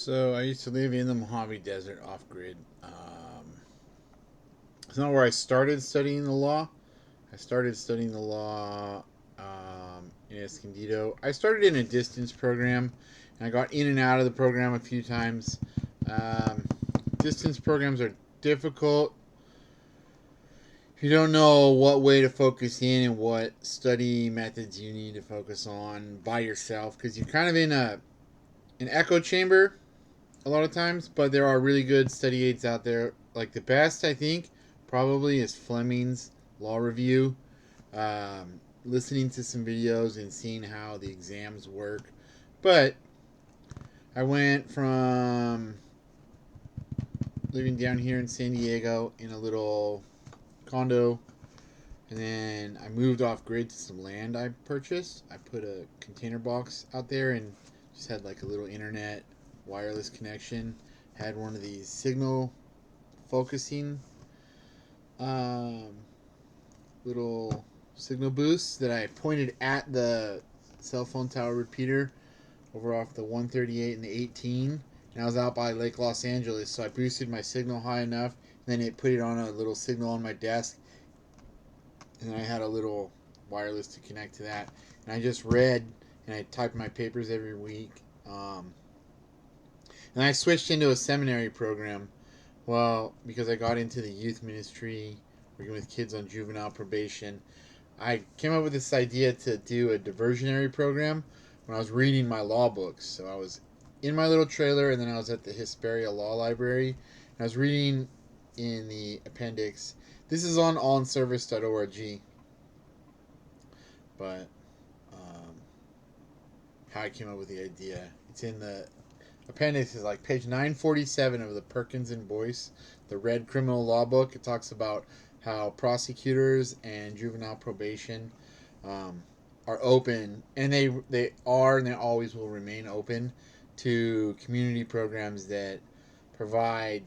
So I used to live in the Mojave Desert off grid. It's not where I started studying the law. I started studying the law in Escondido. I started in a distance program, and I got in and out of the program a few times. Um, Distance programs are difficult if you don't know what way to focus in and what study methods you need to focus on by yourself, because you're kind of in an echo chamber a lot of times, but there are really good study aids out there. Like the best, I think, probably is Fleming's Law Review. Listening to some videos and seeing how the exams work. But I went from living down here in San Diego in a little condo, and then I moved off grid to some land I purchased. I put a container box out there and just had like a little internet wireless connection. Had one of these signal focusing um, little signal boosts that I pointed at the cell phone tower repeater over off the 138 and the 18. And I was out by Lake Los Angeles, so I boosted my signal high enough. And then it put it on a little signal on my desk, and I had a little wireless to connect to that. And I just read and I typed my papers every week. And I switched into a seminary program. Well, because I got into the youth ministry, working with kids on juvenile probation, I came up with this idea to do a diversionary program when I was reading my law books. So I was in my little trailer, and then I was at the Hesperia Law Library, and I was reading in the appendix. This is on allinservice.org, but um, how I came up with the idea. It's in the appendix, is like page 947 of the Perkins and Boyce, the red criminal law book. It talks about how prosecutors and juvenile probation um, are open, and they are and they always will remain open to community programs that provide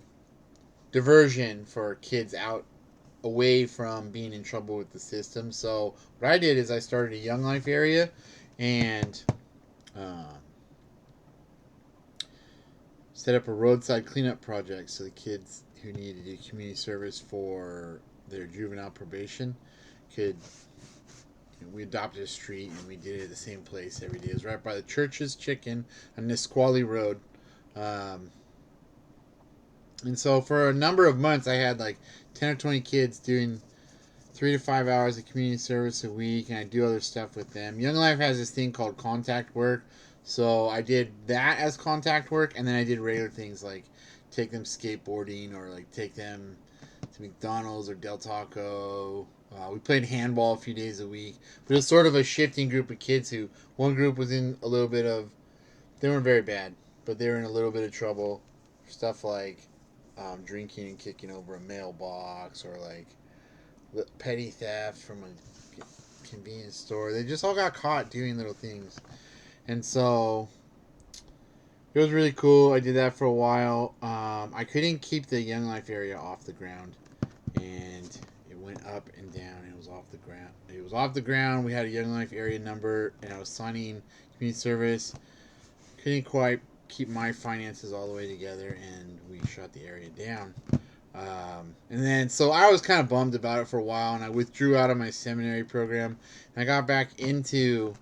diversion for kids out away from being in trouble with the system. So what I did is I started a Young Life area, and uh, set up a roadside cleanup project so the kids who need to do community service for their juvenile probation could. We adopted a street and we did it at the same place every day. It was right by the Church's Chicken on Nisqually Road. Um, and so for a number of months, I had like 10 or 20 kids doing 3 to 5 hours of community service a week, and I do other stuff with them. Young Life has this thing called contact work, so I did that as contact work, and then I did regular things like take them skateboarding or like take them to McDonald's or Del Taco. We played handball a few days a week, but it was sort of a shifting group of kids who one group was in a little bit of, they weren't very bad, but they were in a little bit of trouble. Stuff like drinking and kicking over a mailbox, or like petty theft from a convenience store. They just all got caught doing little things. And so it was really cool. I did that for a while. I couldn't keep the Young Life area off the ground, and it went up and down. It was off the ground. It was off the ground. We had a Young Life area number, and I was signing community service. Couldn't quite keep my finances all the way together, and we shut the area down. And then, so I was kind of bummed about it for a while, and I withdrew out of my seminary program. And I got back into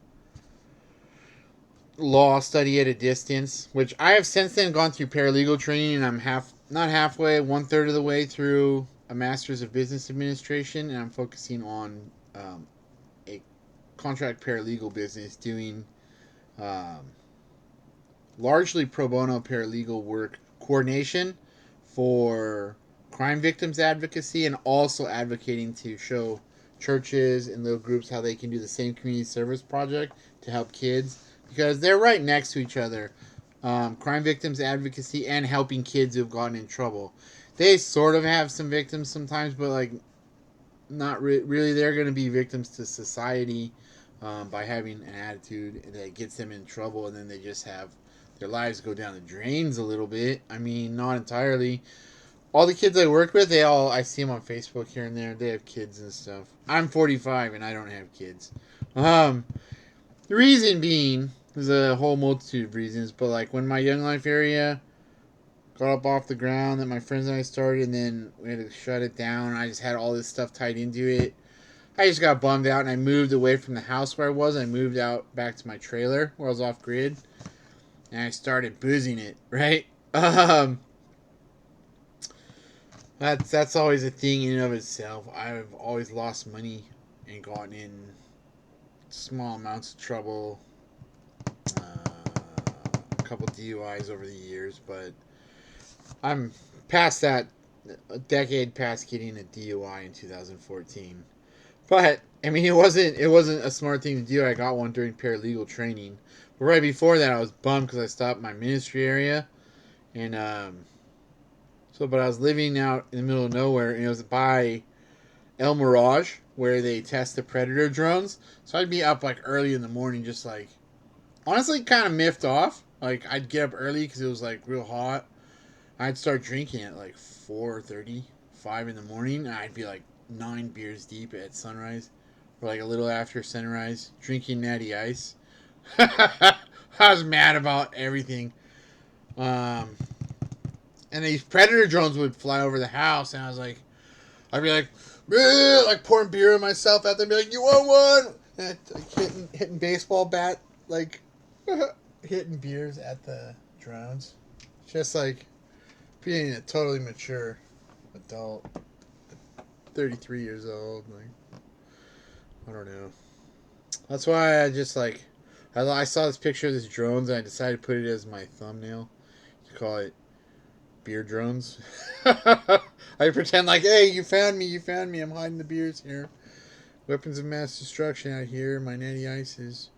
law study at a distance, which I have since then gone through paralegal training, and I'm not halfway, 1/3 of the way through a master's of business administration, and I'm focusing on a contract paralegal business, doing um, largely pro bono paralegal work coordination for crime victims advocacy, and also advocating to show churches and little groups how they can do the same community service project to help kids, because they're right next to each other. Crime victims advocacy and helping kids who've gotten in trouble. They sort of have some victims sometimes, but like not really. They're going to be victims to society by having an attitude that gets them in trouble, and then they just have their lives go down the drains a little bit. I mean, not entirely. All the kids I work with, I see them on Facebook here and there. They have kids and stuff. I'm 45 and I don't have kids. The reason being There's a whole multitude of reasons, but like when my Young Life area got up off the ground that my friends and I started, and then we had to shut it down. I just had all this stuff tied into it. I just got bummed out, and I moved away from the house where I was. I moved out back to my trailer where I was off grid, and I started boozing it. Right, that's always a thing in and of itself. I've always lost money and gotten in small amounts of trouble. A couple DUIs over the years, but I'm past that. A decade past getting a DUI in 2014. But I mean, it wasn't a smart thing to do. I got one during paralegal training. But right before that, I was bummed because I stopped my ministry area, and but I was living out in the middle of nowhere, and it was by El Mirage where they test the Predator drones. So I'd be up like early in the morning, just like honestly, kind of miffed off. Like I'd get up early because it was like real hot. I'd start drinking at like 4:30, 5 in the morning. And I'd be like 9 beers deep at sunrise, or like a little after sunrise, drinking natty ice. I was mad about everything. Um, and these Predator drones would fly over the house, and I'd be like pouring beer on myself out there, and be like, "You want one?" And like hitting baseball bat, like hitting beers at the drones, just like being a totally mature adult, 33 years old. Like I don't know. That's why I just like I saw this picture of this drones, and I decided to put it as my thumbnail to call it beer drones. I pretend like, hey, you found me, I'm hiding the beers here. Weapons of mass destruction out here, my natty ices.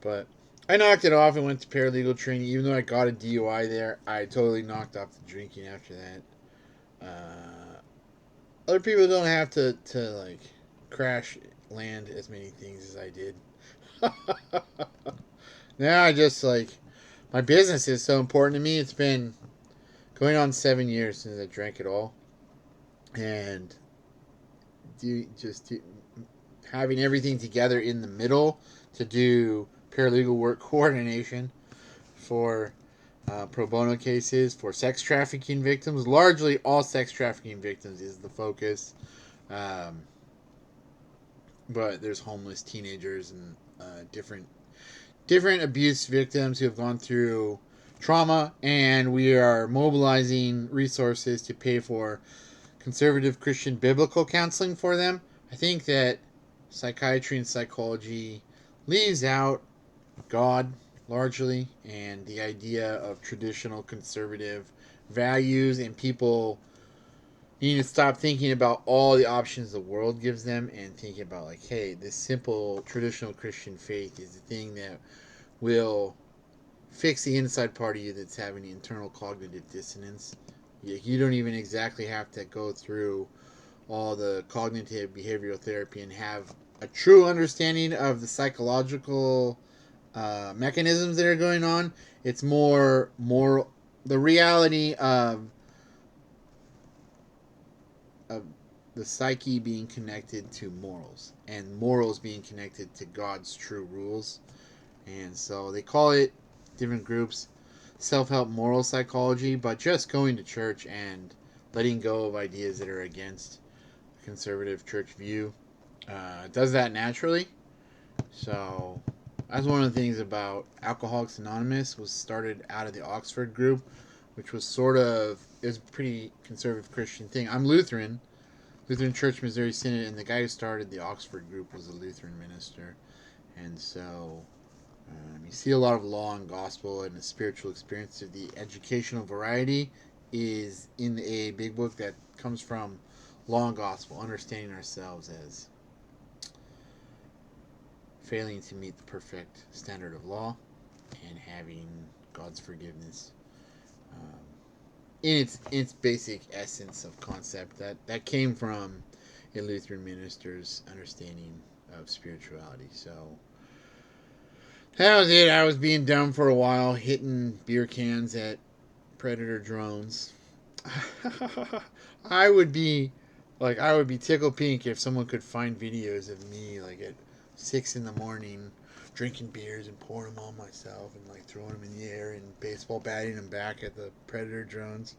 But I knocked it off and went to paralegal training. Even though I got a DUI there, I totally knocked off the drinking after that. Other people don't have to like crash land as many things as I did. Now I just like my business is so important to me. It's been going on 7 years since I drank it all, and having everything together in the middle to do paralegal work coordination for pro bono cases for sex trafficking victims. Largely, all sex trafficking victims is the focus, um, but there's homeless teenagers and different abuse victims who have gone through trauma, and we are mobilizing resources to pay for conservative Christian biblical counseling for them. I think that psychiatry and psychology leaves out God largely and the idea of traditional conservative values, and people need to stop thinking about all the options the world gives them and thinking about like, hey, this simple traditional Christian faith is the thing that will fix the inside part of you that's having internal cognitive dissonance. You don't even exactly have to go through all the cognitive behavioral therapy and have a true understanding of the psychological mechanisms that are going on. It's more the reality of the psyche being connected to morals, and morals being connected to God's true rules. And so they call it, different groups, self-help moral psychology, but just going to church and letting go of ideas that are against the conservative church view does that naturally. So that's one of the things about Alcoholics Anonymous, was started out of the Oxford group, which was sort of, it was a pretty conservative Christian thing. I'm Lutheran Church Missouri Synod, and the guy who started the Oxford group was a Lutheran minister. And so you see a lot of law and gospel, and the spiritual experience of the educational variety is in the AA Big Book, that comes from law and gospel, understanding ourselves as failing to meet the perfect standard of law and having God's forgiveness um, in its basic essence of concept that came from a Lutheran minister's understanding of spirituality. So that was it. I was being dumb for a while, hitting beer cans at Predator drones. I would be I would be tickle pink if someone could find videos of me like at 6 in the morning drinking beers and pouring them on myself and like throwing them in the air and baseball batting them back at the Predator drones.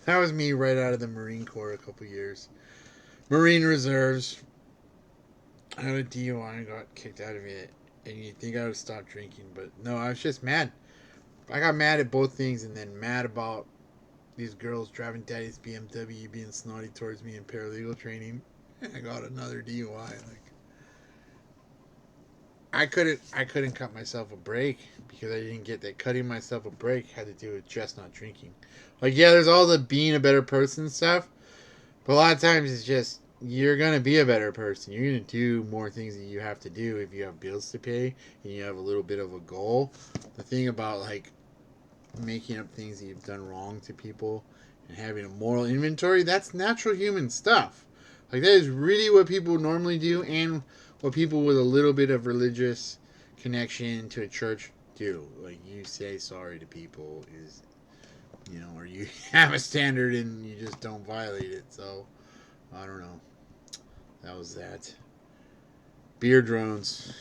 That was me right out of the Marine Corps a couple years. Marine Reserves. I had a DUI and got kicked out of it. And you'd think I would stop drinking, but no, I was just mad. I got mad at both things and then mad about these girls driving daddy's BMW being snotty towards me in paralegal training. And I got another DUI. Like I couldn't cut myself a break because I didn't get that. Cutting myself a break had to do with just not drinking. Like yeah, there's all the being a better person stuff, but a lot of times it's just you're gonna be a better person. You're gonna do more things that you have to do if you have bills to pay and you have a little bit of a goal. The thing about like making up things that you've done wrong to people and having a moral inventory, that's natural human stuff. Like that is really what people normally do and what people with a little bit of religious connection to a church do. Like you say sorry to people is or you have a standard and you just don't violate it. So I don't know. That was that. Beer drones.